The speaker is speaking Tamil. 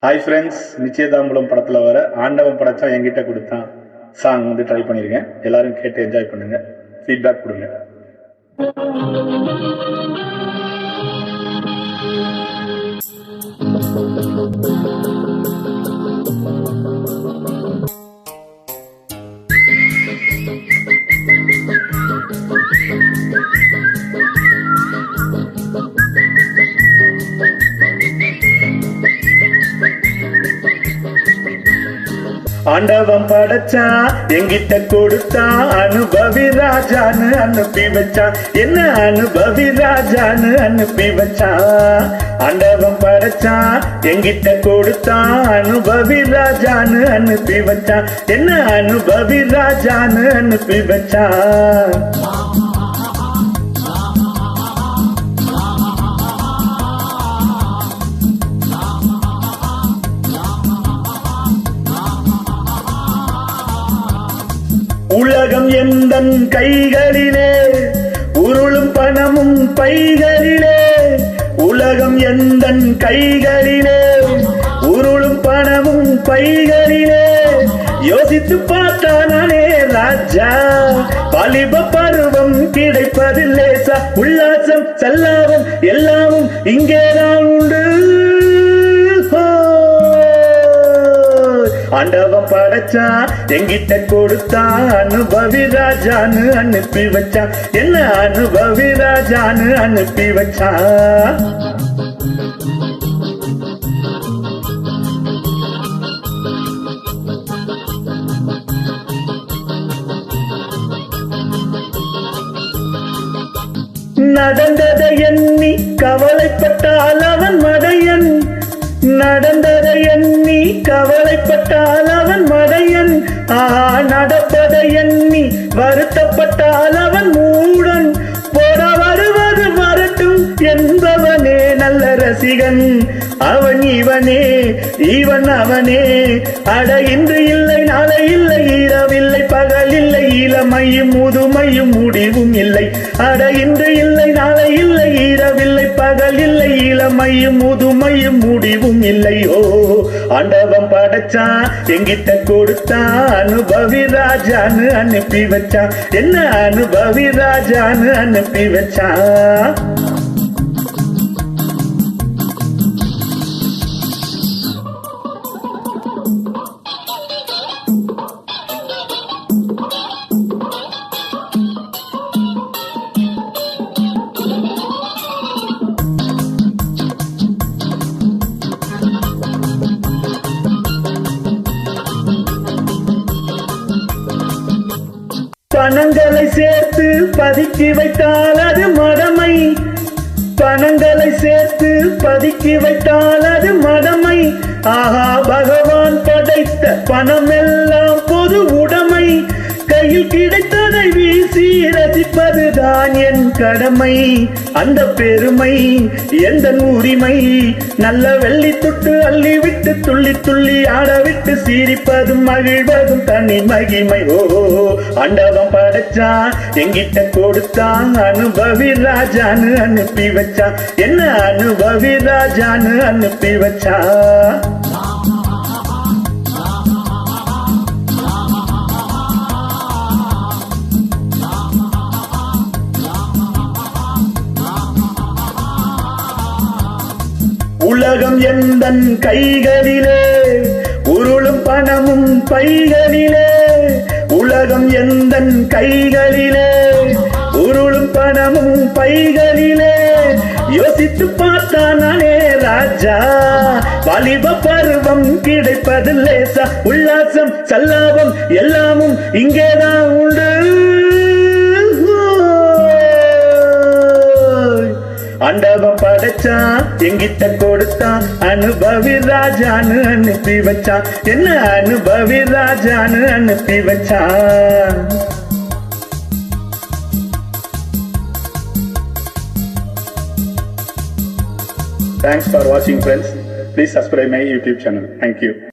ஹாய் ஃப்ரெண்ட்ஸ், நிச்சயதாம்பலம் படத்துல வர ஆண்டவன் படைச்சா என்கிட்ட கொடுத்தான் சாங் ட்ரை பண்ணியிருக்கேன். எல்லாரும் கேட்டு என்ஜாய் பண்ணுங்க, ஃபீட்பேக் கொடுங்க. ஆண்டவன் படைச்சான் என்கிட்ட கொடுத்தான், அனுபவி ராஜான்னு அனுப்பி வச்சான். என்ன அனுபவி ராஜான்னு அனுப்பி வச்சான். ஆண்டவன் படைச்சான் என்கிட்ட கொடுத்தான், அனுபவி ராஜான்னு அனுப்பி வச்சான். என்ன அனுபவி ராஜான்னு அனுப்பி வச்சான். உலகம் எந்தன் கைகளிலே, உருளும் பணமும் பைகளிலே. உலகம் எந்தன் கைகளிலே, உருளும் பணமும் பைகளிலே. யோசித்து பார்த்தானே ராஜா, வாலிப பருவம் கிடைப்பதில்லை. உல்லாசம் செல்லாவும் எல்லாமும் இங்கேதான் உண்டு. ஆண்டவன் படைச்சான் என்கிட்ட கொடுத்தான், அனுபவி ராஜான்னு அனுப்பி வச்சான். என்ன அனுபவி ராஜான்னு அனுப்பி வச்சான். நடந்ததை எண்ணி கவலைப்பட்டால் அவன் மடையன். நடந்ததை எண்ணி கவலைப்பட்டால் அவன் மடையன். நடப்பதை எண்ணி வருத்தப்பட்டால் அவன் மூடன். போட வருவது வரட்டும் என்பவனே நல்ல ரசிகன். அவன் இவனே, இவன் அவனே. அட இன்று இல்லை நாளை இல்லை, இரவில்லை பகல் இல்லை, இளமையும் முதுமையும் முடிவும் இல்லை. அட இன்று இல்லை நாளை இல்லை, இரவில்லை பகல் இல்லை, இளமையும் முதுமையும் முடிவும் இல்லையோ. ஆண்டவன் படைச்சான் என்கிட்ட கொடுத்தான், அனுபவி ராஜான்னு அனுப்பி வச்சான். என்ன அனுபவி ராஜான்னு அனுப்பி வச்சான். பணங்களை சேர்த்து பதுக்கி வைத்தால் அது மடமை. பணங்களை சேர்த்து பதுக்கி வைத்தால் அது மடமை. ஆஹா, பகவான் படைத்த பணம் எல்லாம் பொது உடைமை. கையில் கிடைத்ததை வீசி ரசிப்பதுதான் என் கடமை. அந்த பெருமை எந்த உரிமை. நல்ல வெள்ளி தொட்டு அள்ளி விட்டு துள்ளி துள்ளி ஆடவிட்டு சிரிப்பதும் மகிழ்வதும் தனி மகிமை. ஓ, ஆண்டவன் படைச்சான் என்கிட்ட கொடுத்தான், அனுபவி ராஜான்னு அனுப்பி வச்சான். என்ன அனுபவி ராஜான்னு அனுப்பி வச்சான். உலகம் எந்தன் கைகளிலே, உருளும் பணமும் பைகளிலே. உலகம் எந்தன் கைகளிலே, உருளும் பணமும் பைகளிலே. யோசித்து பார்த்தானே ராஜா, வாலிப பருவம் கிடைப்பதில்லை. உல்லாசம் சல்லாபம் எல்லாமும் இங்கேதான் உண்டு. ஆண்டவன் படைச்சான் என்கிட்ட கொடுத்தான், அனுபவி ராஜான்னு அனுப்பி வச்சான். என்ன அனுபவி ராஜான்னு அனுப்பி வச்சான். Thanks for watching friends. Please subscribe my YouTube channel. Thank you.